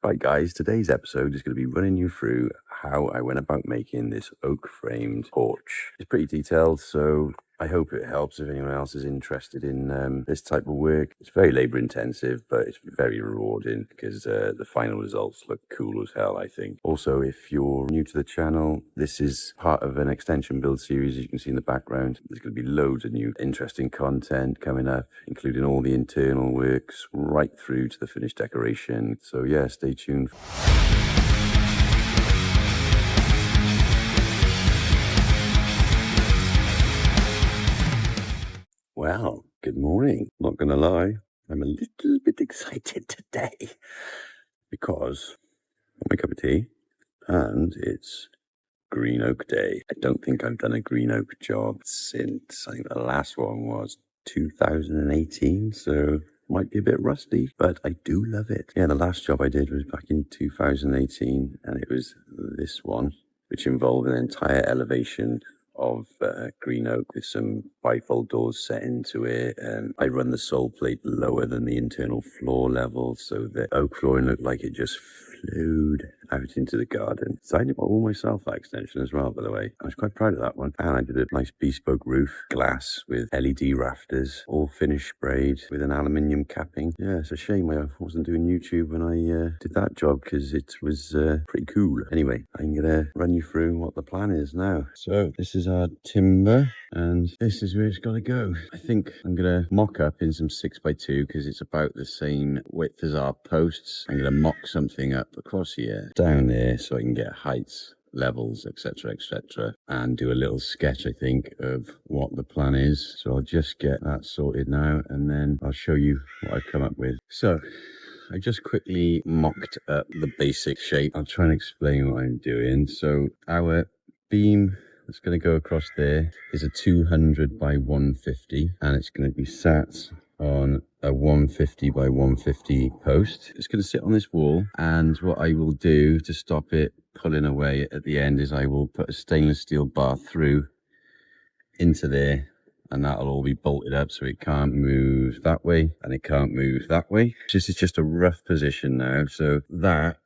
Right guys, today's episode is going to be running you through how I went about making this oak framed porch. It's pretty detailed, so I hope it helps if anyone else is interested in this type of work. It's very labor intensive, but it's very rewarding because the final results look cool as hell, I think. Also, if you're new to the channel, this is part of an extension build series, as you can see in the background. There's going to be loads of new interesting content coming up, including all the internal works right through to the finished decoration. So yeah, stay tuned. Well, good morning. Not gonna lie, I'm a little bit excited today because I got my cup of tea and it's green oak day. I don't think I've done a green oak job since, I think the last one was 2018, so might be a bit rusty, but I do love it. Yeah, the last job I did was back in 2018 and it was this one, which involved an entire elevation of green oak with some bifold doors set into it, and I run the sole plate lower than the internal floor level so the oak flooring looked like it just flowed out into the garden. So I did all myself, that extension as well, by the way. I was quite proud of that one. And I did a nice bespoke roof, glass with LED rafters, all finish sprayed with an aluminium capping. Yeah, it's a shame I wasn't doing YouTube when I did that job because it was pretty cool. Anyway, I'm gonna run you through what the plan is now. So this is our timber and this is where it's got to go. I think I'm gonna mock up in some 6x2 because it's about the same width as our posts. I'm gonna mock something up across here, down there, so I can get heights, levels, etc, and do a little sketch, I think, of what the plan is. So I'll just get that sorted now and then I'll show you what I've come up with. So I just quickly mocked up the basic shape. I'll try and explain what I'm doing. So our beam that's going to go across there is a 200 by 150 and it's going to be sat on a 150 by 150 post. It's going to sit on this wall, and what I will do to stop it pulling away at the end is I will put a stainless steel bar through into there, and that'll all be bolted up so it can't move that way and it can't move that way. This is just a rough position now, so that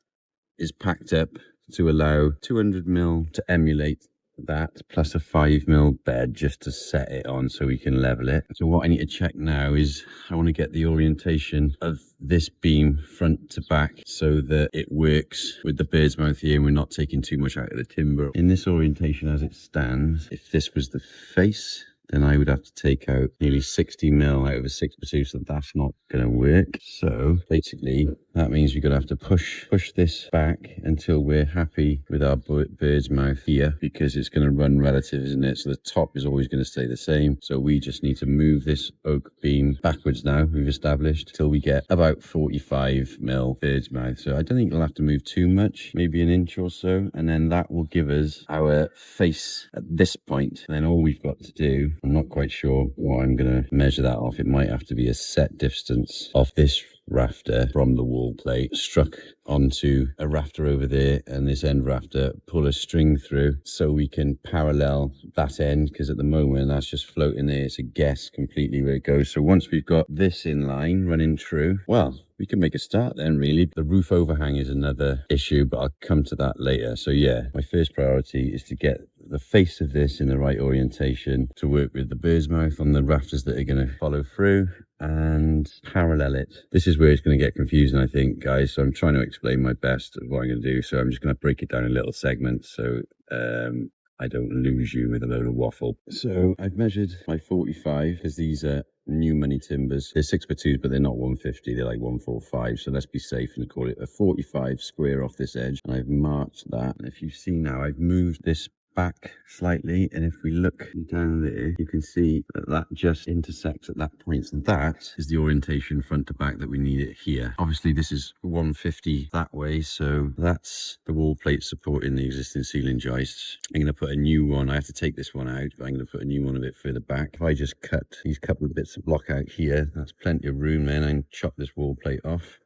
is packed up to allow 200mm to emulate that, plus a 5mm bed just to set it on so we can level it. So what I need to check now is I want to get the orientation of this beam front to back so that it works with the bird's mouth here and we're not taking too much out of the timber. In this orientation as it stands, if this was the face, then I would have to take out nearly 60mm out of a 6x2, so that's not going to work. So basically that means we're going to have to push this back until we're happy with our bird's mouth here, because it's going to run relative, isn't it? So the top is always going to stay the same. So we just need to move this oak beam backwards now, we've established, till we get about 45mm bird's mouth. So I don't think we'll have to move too much, maybe an inch or so, and then that will give us our face at this point. And then all we've got to do, I'm not quite sure what I'm going to measure that off. It might have to be a set distance of this rafter from the wall plate struck onto a rafter over there, and this end rafter pull a string through so we can parallel that end, because at the moment that's just floating there. It's a guess completely where it goes. So once we've got this in line running true, well, we can make a start then, really. The roof overhang is another issue, but I'll come to that later. So yeah, my first priority is to get the face of this in the right orientation to work with the bird's mouth on the rafters that are going to follow through, and parallel it. This is where it's going to get confusing, I think, guys, so I'm trying to explain my best of what I'm going to do. So I'm just going to break it down in little segments so I don't lose you with a load of waffle. So I've measured my 45 because these are new money timbers. They're 6x2s, but they're not 150, they're like 145, so let's be safe and call it a 45 square off this edge, and I've marked that. And if you see now, I've moved this back slightly, and if we look down there, you can see that that just intersects at that point. So that is the orientation front to back that we need it here. Obviously this is 150 that way, so that's the wall plate supporting the existing ceiling joists. I'm going to put a new one. I have to take this one out, but I'm going to put a new one a bit further back. If I just cut these couple of bits of block out here, that's plenty of room then, and chop this wall plate off,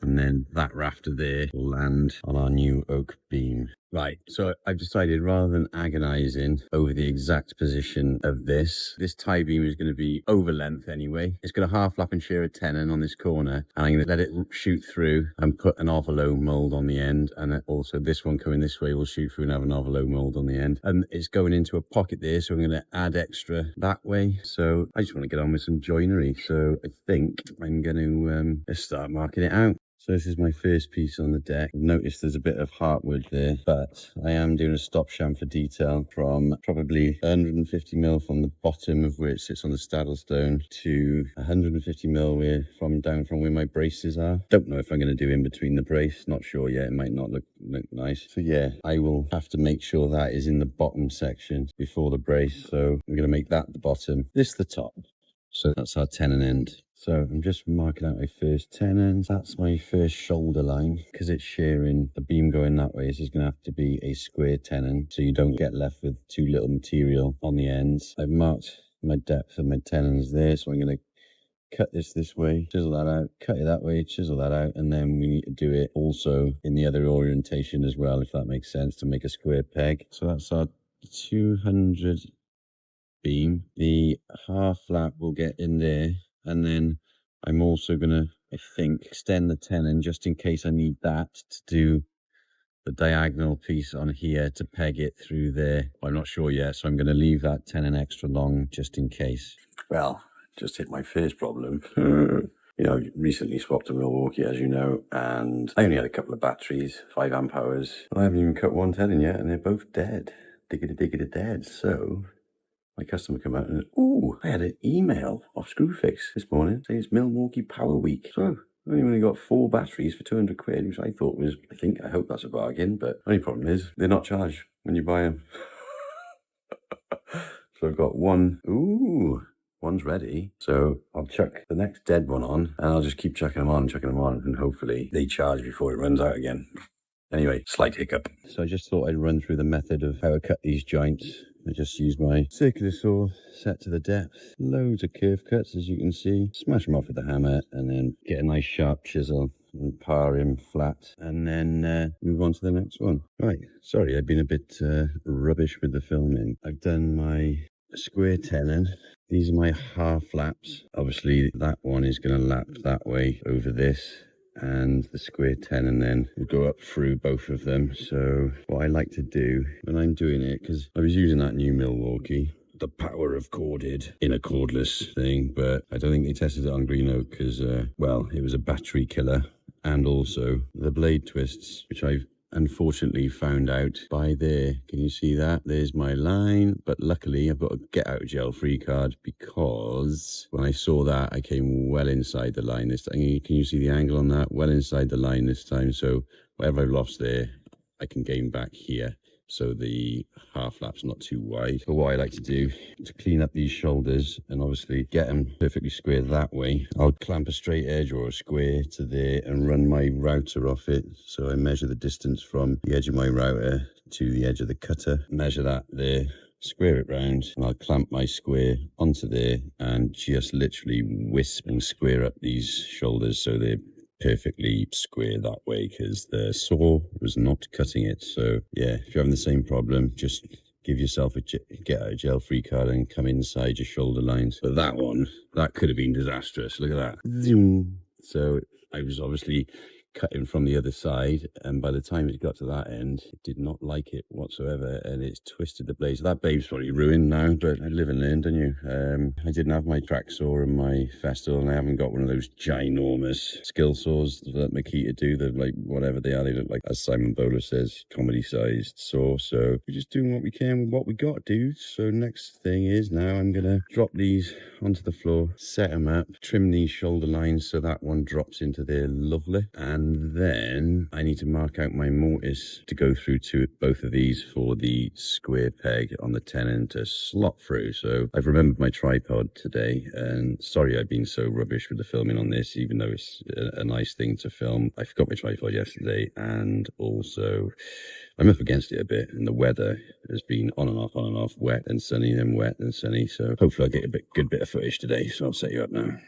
and then that rafter there will land on our new oak beam. Right, so I've decided rather than agonizing over the exact position of this tie beam is going to be over length anyway. It's got a half lap and shear of tenon on this corner, and I'm going to let it shoot through and put an Ovolo mold on the end, and also this one coming this way will shoot through and have an Ovolo mold on the end. And it's going into a pocket there, so I'm going to add extra that way. So I just want to get on with some joinery, so I think I'm going to start marking it out. So this is my first piece on the deck. I've noticed there's a bit of heartwood there, but I am doing a stop chamfer detail from probably 150mm from the bottom of where it sits on the Staddle stone to 150mm down from where my braces are. Don't know if I'm going to do in between the brace, not sure yet. It might not look nice. So yeah, I will have to make sure that is in the bottom section before the brace. So I'm going to make that the bottom, this the top. So that's our tenon end. So I'm just marking out my first tenons. That's my first shoulder line. Because it's shearing, the beam going that way, this is going to have to be a square tenon, so you don't get left with too little material on the ends. I've marked my depth of my tenons there, so I'm going to cut this way, chisel that out, cut it that way, chisel that out, and then we need to do it also in the other orientation as well, if that makes sense, to make a square peg. So that's our 200 beam. The half flap will get in there, and then I'm also gonna, I think, extend the tenon just in case I need that to do the diagonal piece on here to peg it through there. I'm not sure yet, so I'm going to leave that tenon extra long just in case. Well, just hit my first problem. You know, recently swapped to Milwaukee, as you know, and I only had a couple of batteries, 5 amp hours. I haven't even cut one tenon yet, and they're both dead. Diggity dead. So my customer come out and, ooh, I had an email off Screwfix this morning saying it's Milwaukee Power Week. So I've only got 4 batteries for 200 quid, which I thought was, I hope that's a bargain, but the only problem is they're not charged when you buy them. So I've got one, ooh, one's ready. So I'll chuck the next dead one on, and I'll just keep chucking them on, and hopefully they charge before it runs out again. Anyway, slight hiccup. So I just thought I'd run through the method of how I cut these joints. I just use my circular saw set to the depth. Loads of curve cuts, as you can see. Smash them off with the hammer, and then get a nice sharp chisel and par him flat, and then move on to the next one. Right, sorry, I've been a bit rubbish with the filming. I've done my square tenon. These are my half laps. Obviously, that one is going to lap that way over this, and the square tenon then will go up through both of them. So what I like to do when I'm doing it, because I was using that new Milwaukee, the power of corded in a cordless thing, but I don't think they tested it on green oak because, well, it was a battery killer. And also the blade twists, which I've unfortunately found out by there. Can you see that? There's my line, but luckily I've got a get out of jail free card, because when I saw that I came well inside the line this time. Can you see the angle on that? Well inside the line this time, so whatever I've lost there I can gain back here, so the half lap's not too wide. But what I like to do to clean up these shoulders and obviously get them perfectly square that way, I'll clamp a straight edge or a square to there and run my router off it. So I measure the distance from the edge of my router to the edge of the cutter, measure that there, square it round, and I'll clamp my square onto there and just literally wisp and square up these shoulders so they're perfectly square that way, because the saw was not cutting it. So yeah, if you're having the same problem, just give yourself a get out of jail free card and come inside your shoulder lines. But that one, that could have been disastrous. Look at that. Zoom. So I was obviously cutting from the other side, and by the time it got to that end, it did not like it whatsoever, and it's twisted the blade. So that babe's probably ruined now, but I live and learn, don't you? I didn't have my track saw and my Festool, and I haven't got one of those ginormous skill saws that Makita do, that like whatever they are, they look like, as Simon Bowler says, comedy sized saw. So we're just doing what we can with what we got, dudes. So next thing is, now I'm gonna drop these onto the floor, set them up, trim these shoulder lines so that one drops into there lovely, and then I need to mark out my mortise to go through to both of these for the square peg on the tenon to slot through. So I've remembered my tripod today, and sorry I've been so rubbish with the filming on this, even though it's a nice thing to film. I forgot my tripod yesterday, and also I'm up against it a bit, and the weather has been on and off, wet and sunny, then wet and sunny. So hopefully I'll get a good bit of footage today. So I'll set you up now.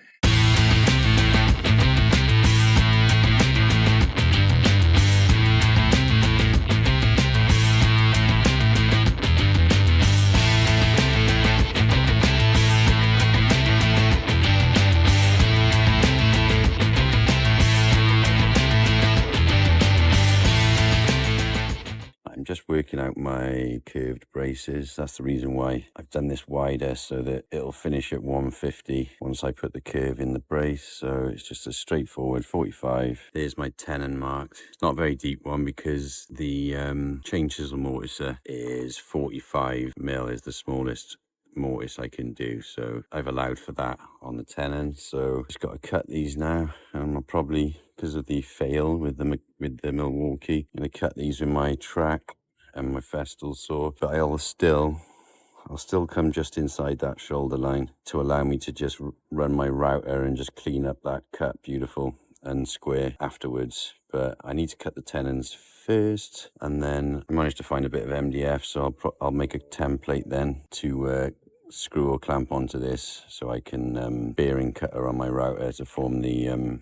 I'm just working out my curved braces. That's the reason why I've done this wider, so that it'll finish at 150 once I put the curve in the brace. So it's just a straightforward 45. There's my tenon marked. It's not a very deep one because the chain chisel mortiser is 45mm is the smallest mortise I can do, so I've allowed for that on the tenon. So just got to cut these now, and I'll probably, because of the fail with the Milwaukee, I'm going to cut these with my track and my Festool saw, but I'll still come just inside that shoulder line to allow me to just run my router and just clean up that cut beautiful and square afterwards. But I need to cut the tenons first, and then I managed to find a bit of MDF, so I'll make a template then to screw or clamp onto this, so I can bearing cutter on my router to form the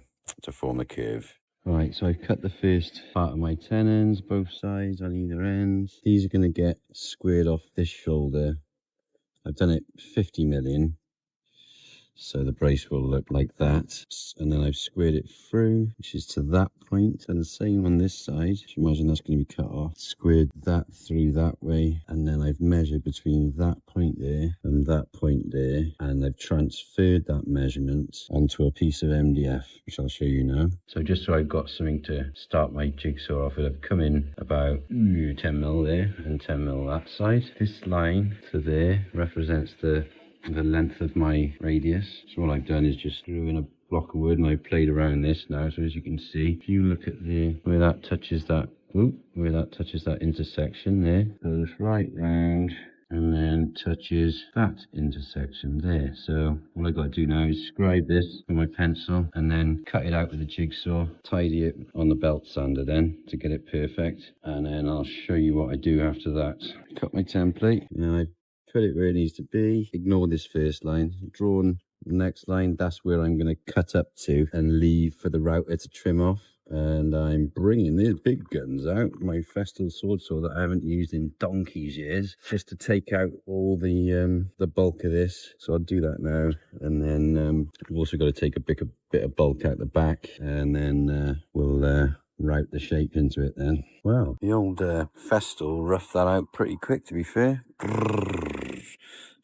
curve. Right, so I've cut the first part of my tenons, both sides on either end. These are going to get squared off this shoulder. I've done it 50 million, so the brace will look like that. And then I've squared it through, which is to that point, and the same on this side. So imagine that's going to be cut off. Squared that through that way, and then I've measured between that point there and that point there, and I've transferred that measurement onto a piece of MDF, which I'll show you now. So just so I've got something to start my jigsaw off with, I've come in about 10mm there and 10mm that side. This line to there represents the length of my radius. So all I've done is just threw in a block of wood, and I played around this now. So as you can see, if you look at where that touches that intersection there, goes right round and then touches that intersection there. So all I got to do now is scribe this with my pencil and then cut it out with a jigsaw, tidy it on the belt sander then to get it perfect, and then I'll show you what I do after that. Cut my template. Now I put it where it needs to be. Ignore this first line. Drawn the next line, that's where I'm going to cut up to and leave for the router to trim off. And I'm bringing these big guns out, my Festool sword saw that I haven't used in donkey's years, just to take out all the bulk of this. So I'll do that now, and then we've also got to take a bit of bulk out the back, and then we'll route the shape into it then. Well, the old Festool roughed that out pretty quick, to be fair.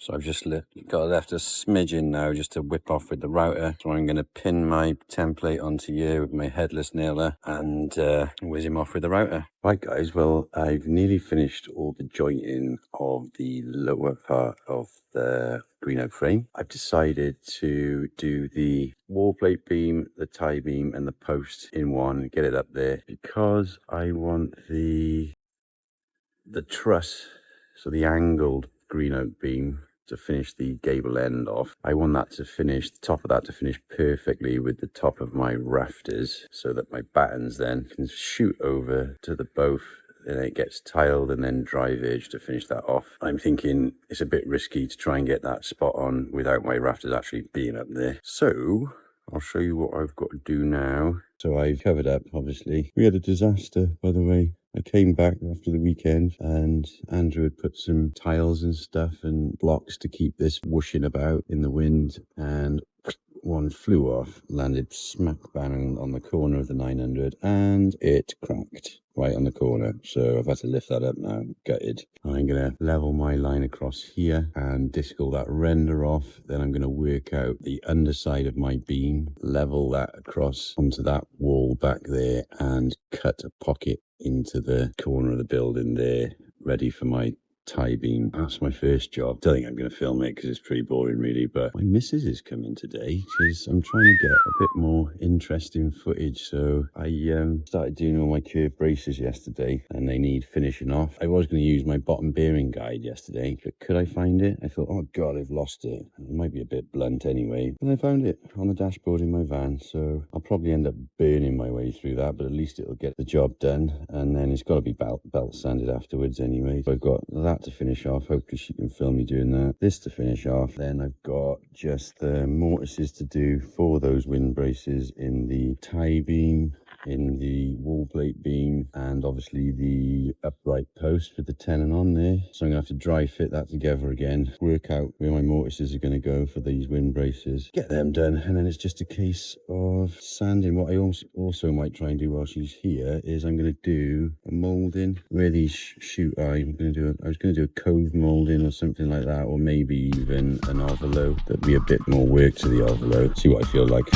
So I've just left a smidgen now just to whip off with the router. So I'm going to pin my template onto here with my headless nailer and whiz him off with the router. Right guys, well I've nearly finished all the jointing of the lower part of the green oak frame. I've decided to do the wall plate beam, the tie beam and the post in one, get it up there, because I want the truss, so the angled green oak beam, to finish the gable end off. I want that to finish, the top of that to finish perfectly with the top of my rafters, so that my battens then can shoot over to the both, and it gets tiled and then dry edge to finish that off. I'm thinking it's a bit risky to try and get that spot on without my rafters actually being up there. So I'll show you what I've got to do now. So I've covered up, obviously. We had a disaster, by the way. I came back after the weekend and Andrew had put some tiles and stuff and blocks to keep this whooshing about in the wind, and one flew off, landed smack bang on the corner of the 900, and it cracked right on the corner. So I've had to lift that up now, gutted. I'm going to level my line across here and disc all that render off. Then I'm going to work out the underside of my beam, level that across onto that wall back there, and cut a pocket into the corner of the building there, ready for my tie beam. That's my first job. Don't think I'm going to film it because it's pretty boring really, but my missus is coming today because I'm trying to get a bit more interesting footage. So I started doing all my curved braces yesterday and they need finishing off. I was going to use my bottom bearing guide yesterday, but could I find it? I thought, oh god, I've lost it. It might be a bit blunt anyway, but I found it on the dashboard in my van, so I'll probably end up burning my way through that, but at least it'll get the job done. And then it's got to be belt sanded afterwards anyway. So I've got that to finish off. Hopefully she can film me doing that. This to finish off. Then I've got just the mortises to do for those wind braces in the tie beam. in the wall plate beam and obviously the upright post with the tenon on there. So I'm going to have to dry fit that together again, work out where my mortises are going to go for these wind braces, get them done, and then it's just a case of sanding. What I also might try and do while she's here is I'm going to do a moulding where these shoot are. I was going to do a cove moulding or something like that, or maybe even an Ovolo. There'd be a bit more work to the Ovolo. See what I feel like.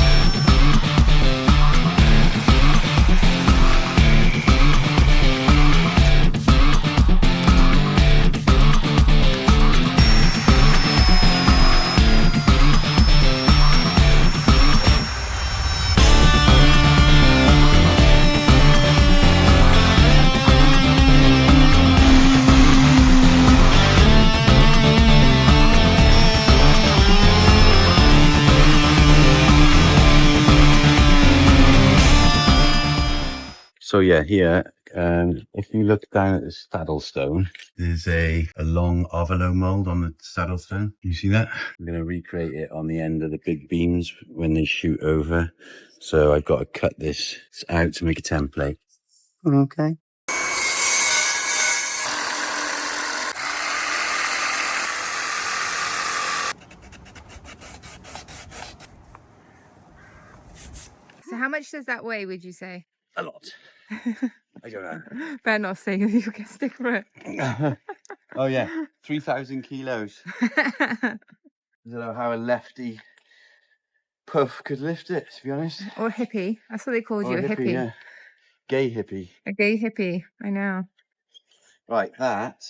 So yeah, here, if you look down at the Staddle stone, there's a long Ovolo mould on the Staddle stone. You see that? I'm going to recreate it on the end of the big beams when they shoot over. So I've got to cut this out to make a template. Okay. So how much does that weigh, would you say? A lot. I don't know. Better not say you can stick for it. Oh yeah, 3,000 kilos. I don't know how a lefty puff could lift it, to be honest. Or hippie. That's what they called you, a hippie. Yeah. Gay hippie. A gay hippie, I know. Right, that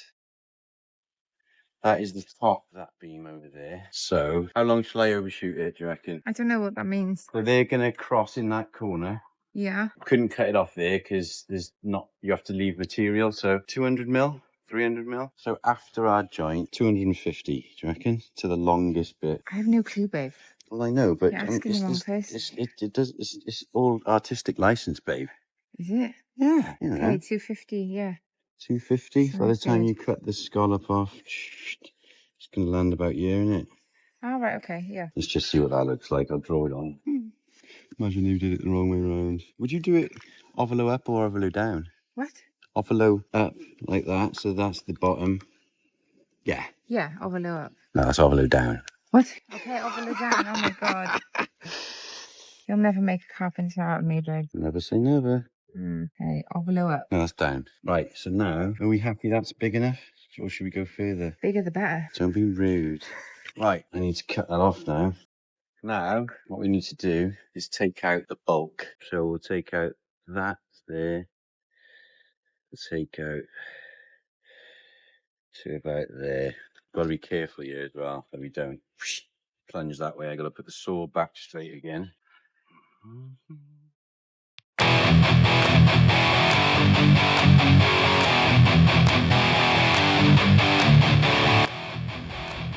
is the top of that beam over there. So how long shall I overshoot it, do you reckon? I don't know what that means. So they're going to cross in that corner. Yeah. Couldn't cut it off there because you have to leave material. So 200 mil, 300 mil. So after our joint, 250, do you reckon? To the longest bit. I have no clue, babe. Well, I know, but You're asking the wrong person. It's all artistic license, babe. Is it? Yeah. You know. Okay, 250, yeah. 250. By the time good. you cut the scallop off, it's going to land about here, isn't it? Oh, right, okay, yeah. Let's just see what that looks like. I'll draw it on. Imagine you did it the wrong way around. Would you do it Ovolo up or Ovolo down? What? Ovolo up like that, so that's the bottom. Yeah. Yeah, Ovolo up. No, that's Ovolo down. What? Okay, Ovolo down. Oh my god. You'll never make a carpenter out of me, babe. Never say never. Okay, Ovolo up. No, that's down. Right, so now, are we happy that's big enough? Or should we go further? Bigger the better. Don't be rude. Right, I need to cut that off now. Now, what we need to do is take out the bulk. So we'll take out that there. We'll take out to about there. Got to be careful here as well, that we don't plunge that way. I got to put the saw back straight again.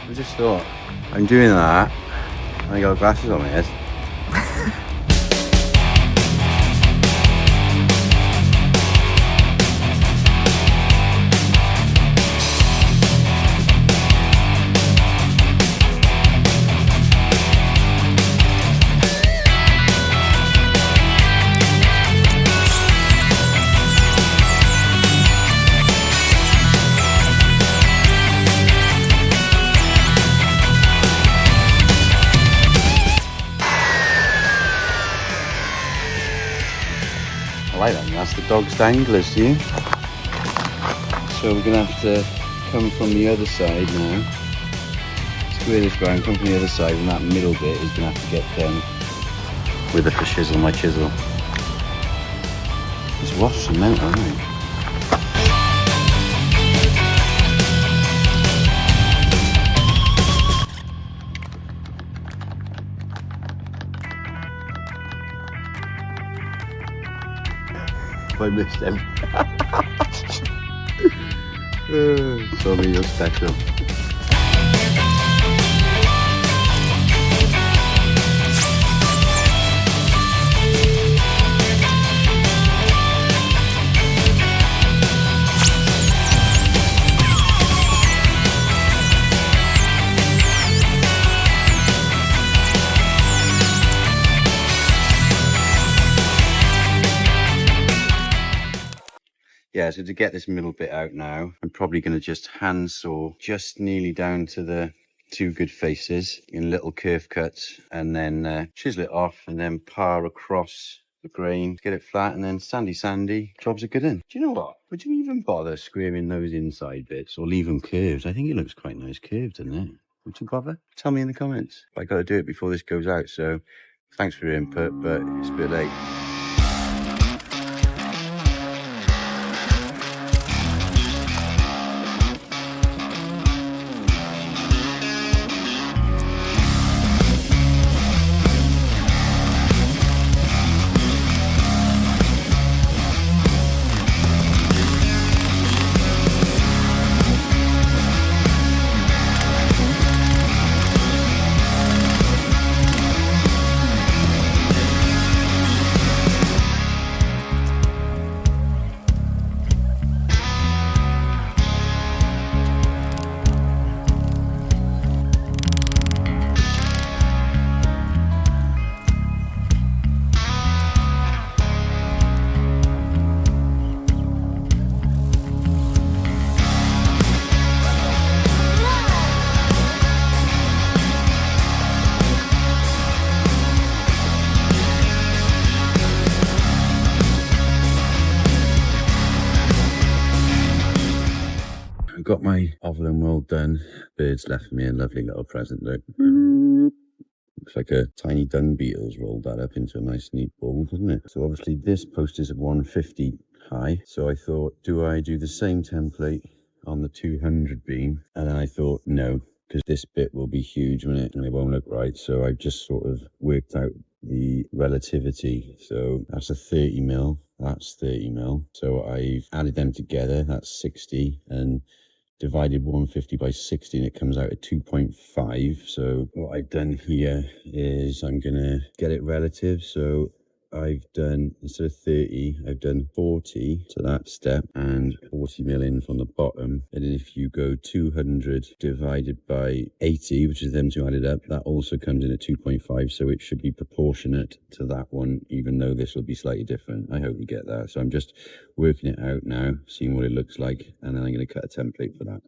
I just thought, I'm doing that. I got glasses on my head. I like that, that's the dog's danglers, see? So we're going to have to come from the other side now. Square this round, come from the other side, and that middle bit is going to have to get done with a chisel, my chisel. It's rough cement, isn't it? I missed him. Sorry, you're special. Yeah, so to get this middle bit out now, I'm probably going to just hand saw just nearly down to the two good faces in little curve cuts, and then chisel it off and then par across the grain, get it flat, and then sandy, jobs are good in. Do you know what? Would you even bother squaring those inside bits or leave them curved? I think it looks quite nice curved, doesn't it? Would you bother? Tell me in the comments. I got to do it before this goes out, so thanks for your input, but it's a bit late. Got my Ovolo mold done. Birds left me a lovely little present. Look, looks like a tiny dung beetle's rolled that up into a nice neat ball, doesn't it? So obviously this post is at 150 high. So I thought, do I do the same template on the 200 beam? And then I thought, no, because this bit will be huge, won't it? And it won't look right. So I just sort of worked out the relativity. So that's a 30 mil. That's 30 mil. So I've added them together. That's 60, and divided 150 by 60, and it comes out at 2.5. So what I've done here is I'm gonna get it relative. So I've done, instead of 30, I've done 40 to that step and 40 mil in from the bottom. And then if you go 200 divided by 80, which is them two added up, that also comes in at 2.5. So it should be proportionate to that one, even though this will be slightly different. I hope you get that. So I'm just working it out now, seeing what it looks like, and then I'm going to cut a template for that.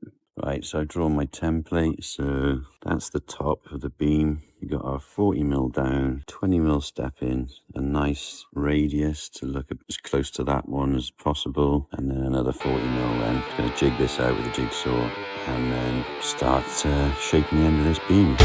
Right, so I've drawn my template. So that's the top of the beam. You got our 40 mil down, 20 mil step in, a nice radius to look as close to that one as possible, and then another 40 mil then. I'm going to jig this out with a jigsaw and then start shaping the end of this beam.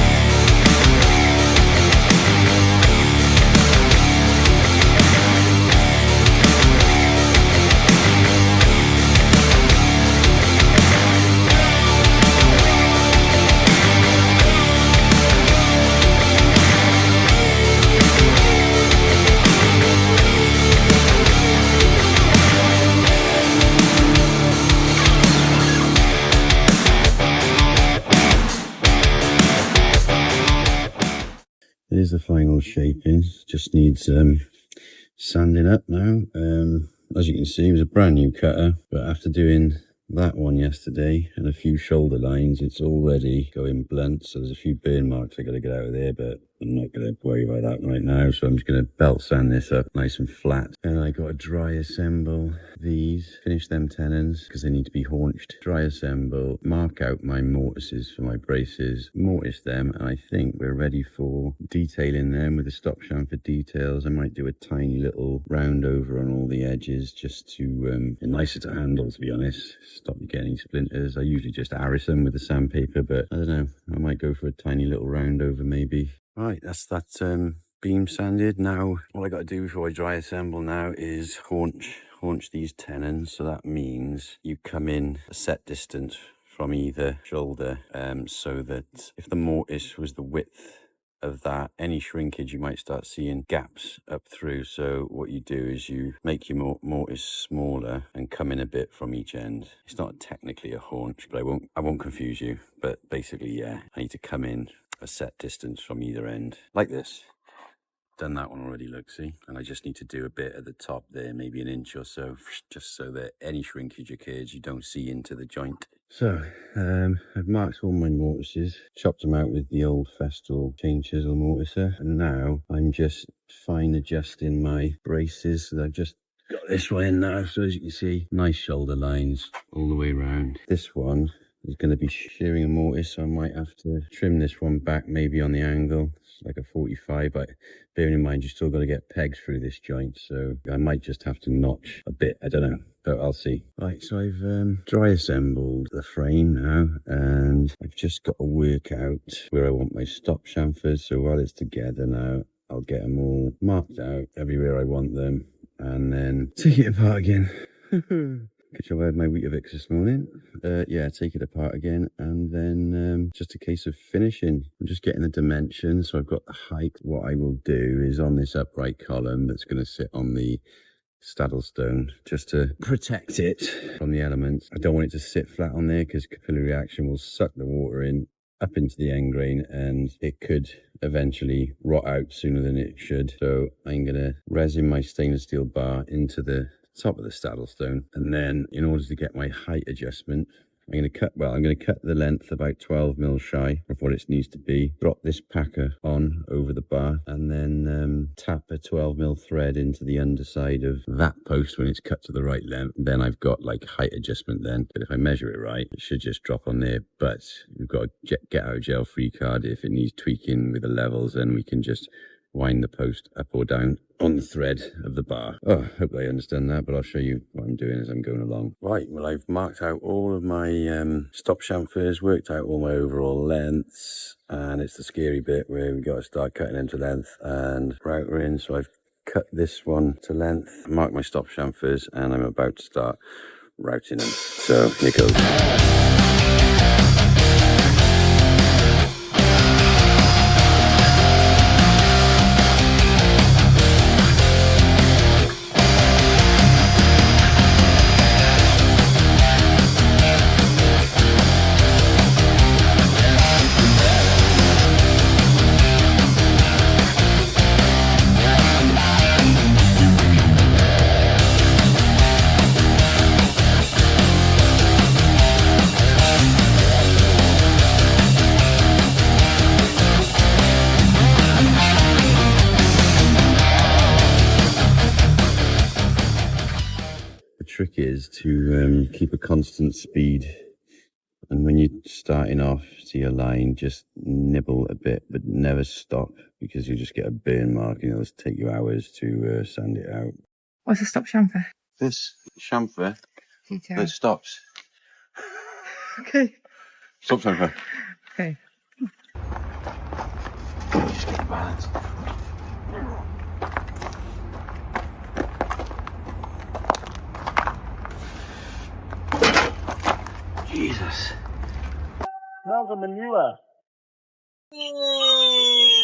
Here's the final shaping. Just needs sanding up now. As you can see, it was a brand new cutter, but after doing that one yesterday and a few shoulder lines, it's already going blunt. So there's a few burn marks I got to get out of there, but I'm not going to worry about that right now. So I'm just going to belt sand this up nice and flat. And I got to dry assemble these, finish them tenons because they need to be haunched. Dry assemble, mark out my mortises for my braces, mortise them, and I think we're ready for detailing them with the stop chamfer details. I might do a tiny little round over on all the edges just to nicer to handle, to be honest. Stop you getting splinters. I usually just arris them with the sandpaper, but I don't know, I might go for a tiny little round over maybe. Right, that's that beam sanded. Now all I got to do before I dry assemble now is haunch these tenons. So that means you come in a set distance from either shoulder, so that if the mortise was the width of that, any shrinkage you might start seeing gaps up through. So what you do is you make your mortise smaller and come in a bit from each end. It's not technically a haunch, but I won't confuse you, but basically, yeah, I need to come in a set distance from either end like this. Done that one already, look, see? And I just need to do a bit at the top there, maybe an inch or so, just so that any shrinkage occurs, you don't see into the joint. So, I've marked all my mortises, chopped them out with the old Festool chain chisel mortiser, and now I'm just fine adjusting my braces. So I've just Got this one in now, so as you can see, nice shoulder lines all the way around. This one is going to be shearing a mortise, so I might have to trim this one back maybe on the angle. It's like a 45, but bearing in mind you've still got to get pegs through this joint, so I might just have to notch a bit. I don't know, but I'll see. Right, so I've dry assembled the frame now, and I've just got to work out where I want my stop chamfers. So while it's together now, I'll get them all marked out everywhere I want them, and then take it apart again. Good job I had my Weetabix this morning. Yeah, take it apart again, and then just a case of finishing. I'm just getting the dimensions, so I've got the height. What I will do is on this upright column that's going to sit on the Staddle stone, just to protect it from the elements. I don't want it to sit flat on there because capillary action will suck the water in up into the end grain, and it could eventually rot out sooner than it should. So I'm going to resin my stainless steel bar into the top of the Staddle stone, and then in order to get my height adjustment, I'm going to cut the length about 12 mil shy of what it needs to be, drop this packer on over the bar, and then tap a 12 mil thread into the underside of that post when it's cut to the right length. Then I've got like height adjustment then, but if I measure it right, it should just drop on there. But we've got a get out of jail free card. If it needs tweaking with the levels, then we can just wind the post up or down on the thread of the bar. Oh, I hope they understand that, but I'll show you what I'm doing as I'm going along. Right, well, I've marked out all of my stop chamfers, worked out all my overall lengths, and it's the scary bit where we got to start cutting into length and router in. So I've cut this one to length, marked my stop chamfers, and I'm about to start routing them. So here goes. Trick is to keep a constant speed, and when you're starting off to your line, just nibble a bit but never stop, because you just get a burn mark and it'll take you hours to sand it out. What's a stop chamfer? This chamfer Detail. that stops. Okay. Stop chamfer. Okay. Just get the balance. Jesus. Smells of manure.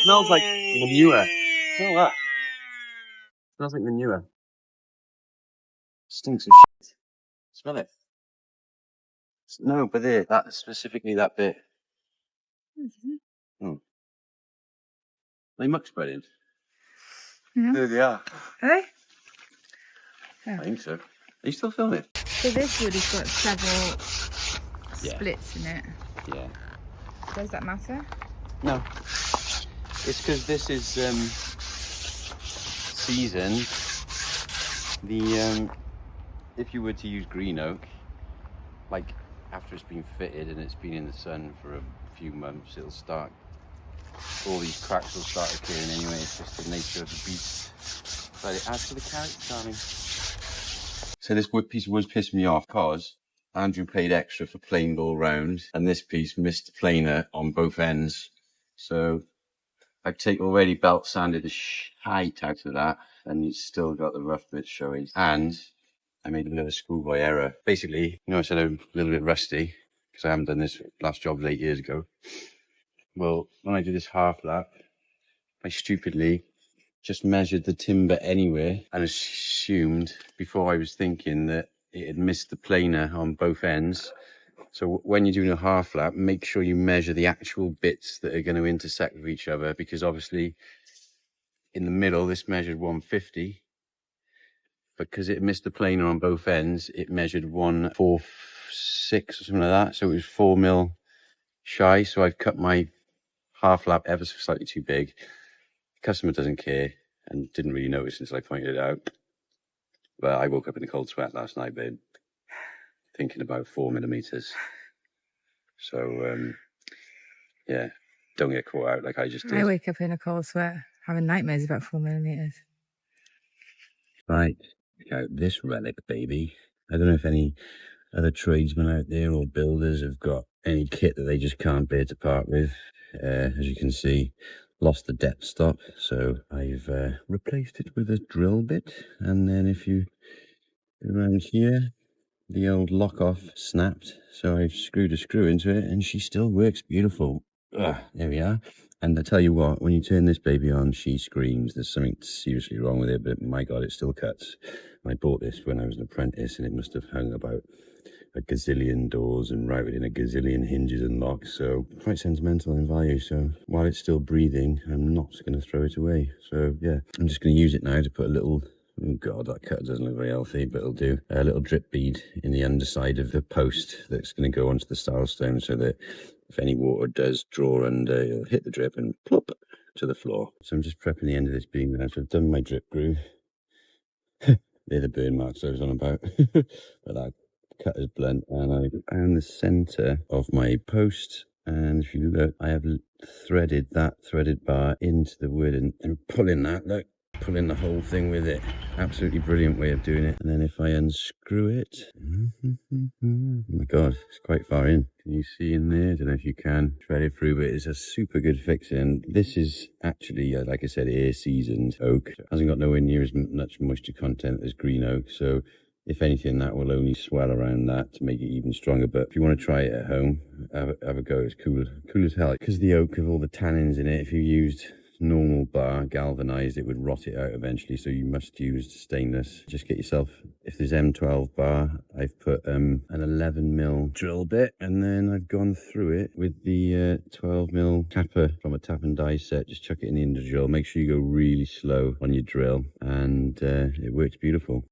Smells like manure. Smell that. Smells like manure. Stinks of shit. Smell it. No, but there, that specifically that bit. Mm-hmm. Oh. They muck spreading. Yeah. There they are. Are they? I think so. Are you still filming? So this wood has got several splits in it. Yeah. Does that matter? No. It's because this is seasoned. The if you were to use green oak, like after it's been fitted and it's been in the sun for a few months, it'll start, all these cracks will start occurring anyway. It's just the nature of the beast. But it adds to the character, darling. So this wood piece of wood pissed me off because Andrew paid extra for plain ball round, and this piece missed the planer on both ends. So I've already belt sanded the shite out of that, and it's still got the rough bits showing. And I made a bit of a schoolboy error. Basically, I said I'm a little bit rusty because I haven't done this. Last job was 8 years ago. Well, when I did this half lap, I stupidly just measured the timber anywhere and assumed, before I was thinking, that it had missed the planer on both ends. So when you're doing a half lap, make sure you measure the actual bits that are going to intersect with each other, because obviously in the middle this measured 150, because it missed the planer on both ends, it measured 146 or something like that. So it was 4 mil shy. So I've cut my half lap ever so slightly too big. The customer doesn't care and didn't really notice until I pointed it out. But I woke up in a cold sweat last night, babe, thinking about 4mm. So, yeah, don't get caught out like I just did. I wake up in a cold sweat, having nightmares about 4mm. Right, check out this relic, baby. I don't know if any other tradesmen out there or builders have got any kit that they just can't bear to part with. As you can see, lost the depth stop, so I've replaced it with a drill bit. And then if you go around here, the old lock off snapped, so I've screwed a screw into it and she still works beautiful. There we are. And I tell you what, when you turn this baby on, she screams. There's something seriously wrong with it, but my God, it still cuts. I bought this when I was an apprentice, and it must have hung about a gazillion doors and routed in a gazillion hinges and locks, so quite sentimental in value. So while it's still breathing, I'm not going to throw it away. So yeah, I'm just going to use it now to put a little, oh God, that cut doesn't look very healthy, but it'll do, a little drip bead in the underside of the post that's going to go onto the style stone, so that if any water does draw under, it'll hit the drip and plop to the floor. So I'm just prepping the end of this beam now. So I've done my drip groove. They're the burn marks I was on about. But that cutter's blunt, and I found the center of my post, and if you look, I have threaded that threaded bar into the wood and pulling that, look, pulling the whole thing with it. Absolutely brilliant way of doing it. And then if I unscrew it, oh my God, it's quite far in. Can you see in there? I don't know if you can. Threaded through, but it's a super good fix. And this is actually, like I said, air seasoned oak. It hasn't got nowhere near as much moisture content as green oak, so if anything, that will only swell around that to make it even stronger. But if you want to try it at home, have a go. It's cool as hell. Because the oak of all the tannins in it, if you used normal bar, galvanized, it would rot it out eventually. So you must use stainless. Just get yourself, if there's M12 bar, I've put an 11mm drill bit, and then I've gone through it with the 12mm tapper from a tap and die set. Just chuck it in the end of the drill. Make sure you go really slow on your drill, and it works beautiful.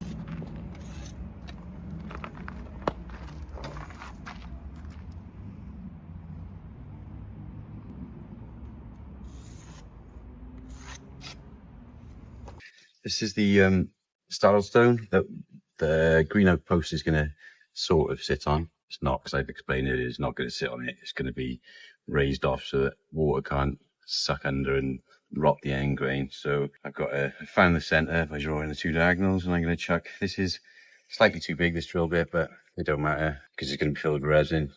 This is the Staddle stone that the green oak post is going to sort of sit on. It's not, because I've explained it, it's not going to sit on it. It's going to be raised off so that water can't suck under and rot the end grain. So I found the center by drawing the two diagonals, and I'm going to chuck, this is slightly too big, this drill bit, but it don't matter because it's going to be filled with resin.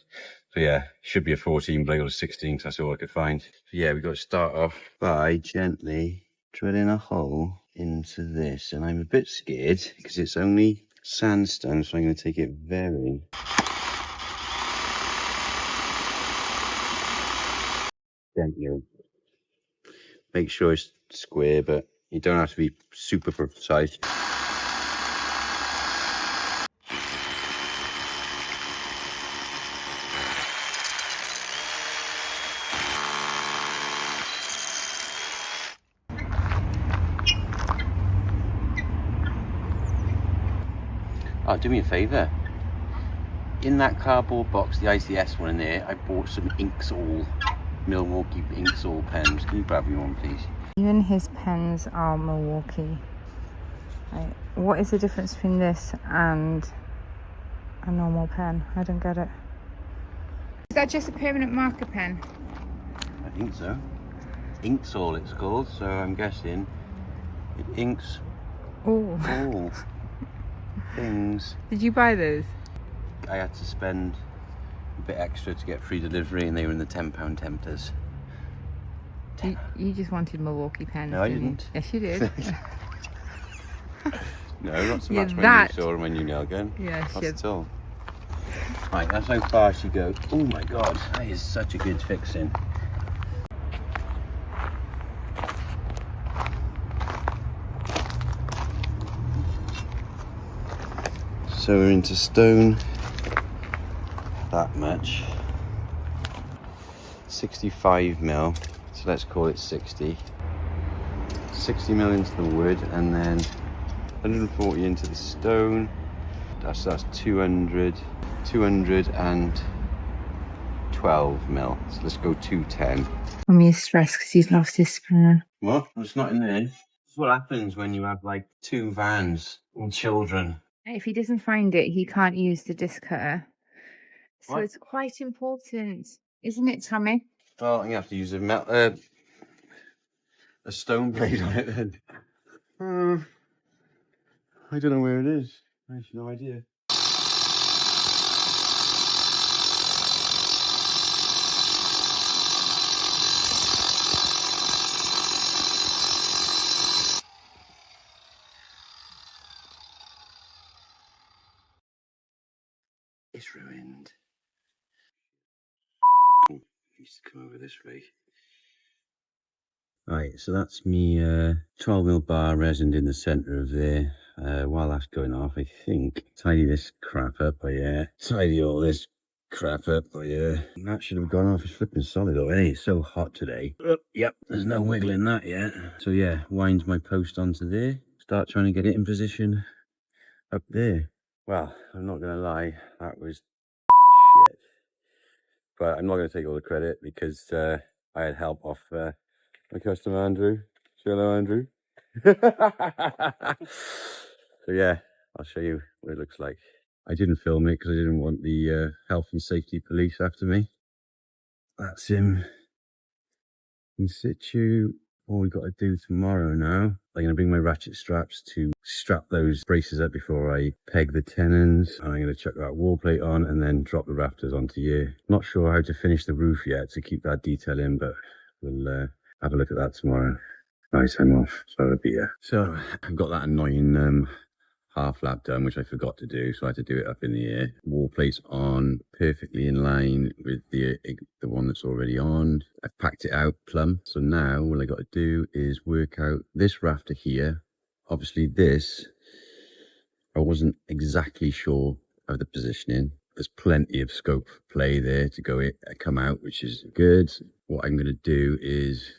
So yeah, should be a 14 blade or a 16, because that's all I could find. So yeah, we've got to start off by gently drilling a hole into this, and I'm a bit scared because it's only sandstone, so I'm going to take it very gently. Make sure it's square, but you don't have to be super precise. Oh, do me a favour. In that cardboard box, the ICS one in there, I bought some Inksall, Milwaukee Inksall pens. Can you grab me one, please? Even his pens are Milwaukee. Like, what is the difference between this and a normal pen? I don't get it. Is that just a permanent marker pen? I think so. Inksall it's called, so I'm guessing it inks Oh. all things. Did you buy those? I had to spend a bit extra to get free delivery, and they were in the £10 tempters. You just wanted Milwaukee pens. No, I didn't. Yes, you did. No, not so Yeah, much when that- you saw my new nail gun. Yes, Not yes. at all. Right, that's how far she goes. Oh my God, that is such a good fixing. So we're into stone, that much. 65mm, so let's call it 60. 60mm into the wood, and then 140 into the stone. That's 200, 212mm. So let's go 210. I'm stressed because he's lost his spoon. What? It's not in there. That's what happens when you have like 2 vans and children. If he doesn't find it, he can't use the disc cutter. So What? it's quite important, isn't it, Tommy? Well, I'm gonna have to use a stone blade on it then. I don't know where it is. I have no idea. It's ruined. Used to come over this way. Right, so that's me 12mm bar resined in the centre of there. While that's going off, I think tidy this crap up. Tidy all this crap up. And that should have gone off. It's flipping solid already. It's so hot today. Yep, there's no wiggling that yet. So yeah, wind my post onto there. Start trying to get it in position up there. Well, I'm not going to lie, that was shit. But I'm not going to take all the credit because I had help off my customer Andrew. Say hello, Andrew. So yeah, I'll show you what it looks like. I didn't film it because I didn't want the health and safety police after me. That's him in situ. All we've got to do tomorrow now, I'm going to bring my ratchet straps to strap those braces up before I peg the tenons. And I'm going to chuck that wall plate on and then drop the rafters onto here. Not sure how to finish the roof yet to keep that detail in, but we'll have a look at that tomorrow. Nice, I'm off, so I'll be here. So I've got that annoying half lap done, which I forgot to do, so I had to do it up in the air. Wall plates on, perfectly in line with the one that's already on. I've packed it out plumb. So now all I got to do is work out this rafter here. Obviously this, I wasn't exactly sure of the positioning. There's plenty of scope for play there to come out, which is good. What I'm going to do is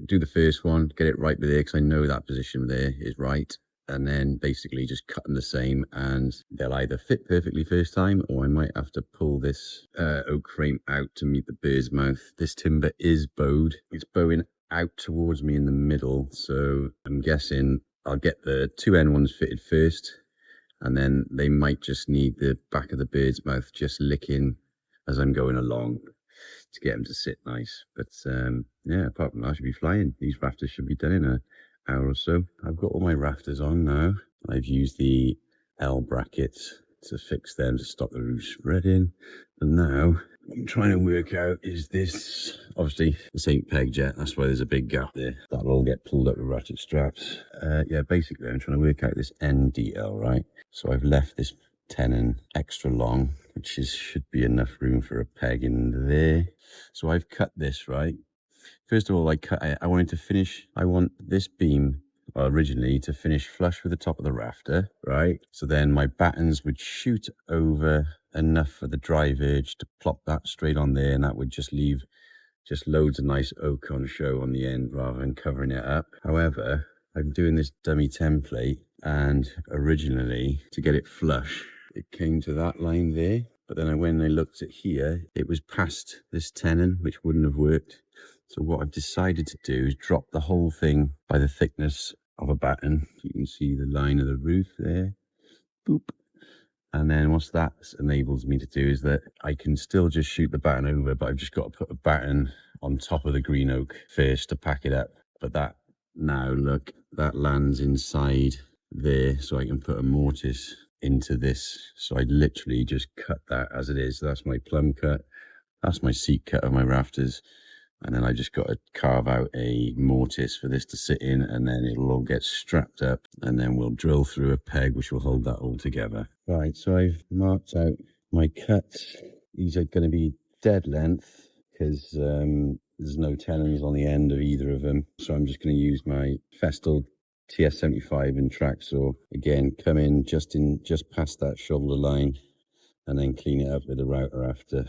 do the first one, get it right with there, because I know that position there is right. And then basically just cut them the same, and they'll either fit perfectly first time, or I might have to pull this oak frame out to meet the bird's mouth. This timber is bowed. It's bowing out towards me in the middle, so I'm guessing I'll get the 2 end ones fitted first, and then they might just need the back of the bird's mouth just licking as I'm going along to get them to sit nice. But yeah, apart from that, I should be flying. These rafters should be done in an hour or so. I've got all my rafters on now. I've used the L brackets to fix them to stop the roof spreading. And now what I'm trying to work out is this. Obviously this ain't pegged yet, that's why there's a big gap there. That'll all get pulled up with ratchet straps. Yeah, basically I'm trying to work out this NDL, right? So I've left this tenon extra long, which should be enough room for a peg in there. So I've cut this, right? First of all, I wanted to finish, I want this beam originally to finish flush with the top of the rafter, right? So then my battens would shoot over enough for the drive edge to plop that straight on there, and that would just leave just loads of nice oak on show on the end rather than covering it up. However, I'm doing this dummy template, and originally to get it flush, it came to that line there. But then when I looked at here, it was past this tenon, which wouldn't have worked. So what I've decided to do is drop the whole thing by the thickness of a batten. You can see the line of the roof there. Boop. And then what that enables me to do is that I can still just shoot the batten over, but I've just got to put a batten on top of the green oak first to pack it up. But that now, look, that lands inside there, so I can put a mortise into this. So I literally just cut that as it is. So that's my plumb cut. That's my seat cut of my rafters. And then I just got to carve out a mortise for this to sit in, and then it'll all get strapped up, and then we'll drill through a peg which will hold that all together. Right, so I've marked out my cuts. These are going to be dead length because there's no tenons on the end of either of them. So I'm just going to use my Festool TS75 in track saw. Again, come in just past that shoulder line, and then clean it up with a router after.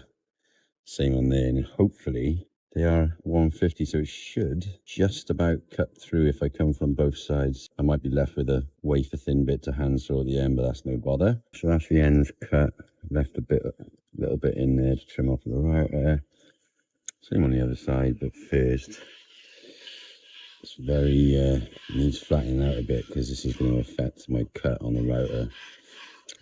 Same on there, and hopefully they are 150, so it should just about cut through if I come from both sides. I might be left with a wafer thin bit to hand saw at the end, but that's no bother. So that's the ends cut. Left a little bit in there to trim off the router. Same on the other side, but first It's very needs flattening out a bit because this is going to affect my cut on the router.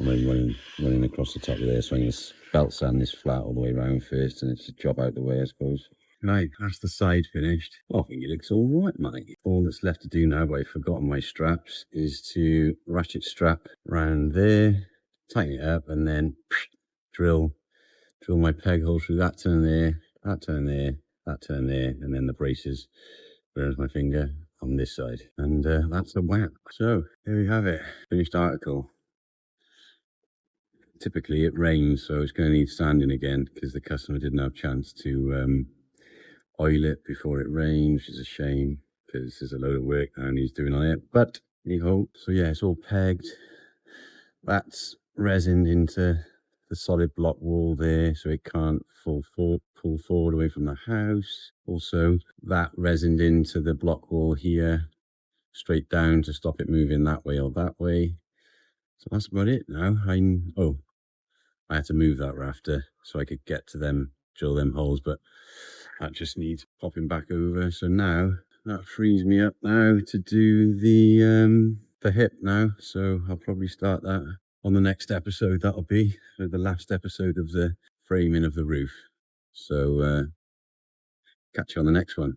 I'm running across the top of there, so I'm going to belt sand this flat all the way around first, and it's a job out the way, I suppose. Right, that's the side finished. Well, I think it looks all right, mate. All that's left to do now, but I've forgotten my straps, is to ratchet strap around there, tighten it up, and then drill my peg hole through that turn there, that turn there, that turn there, and then the braces. Where's my finger? On this side. And that's the wrap. So, there we have it. Finished article. Typically it rains, so it's going to need sanding again because the customer didn't have a chance to oil it before it rained, which is a shame because there's a load of work now and he's doing on it. But anyhow, so yeah, it's all pegged. That's resined into the solid block wall there, so it can't pull forward away from the house. Also, that resined into the block wall here, straight down to stop it moving that way or that way. So that's about it now. I had to move that rafter so I could get to them, drill them holes, but that just needs popping back over. So now that frees me up now to do the hip now. So I'll probably start that on the next episode. That'll be the last episode of the framing of the roof. So catch you on the next one.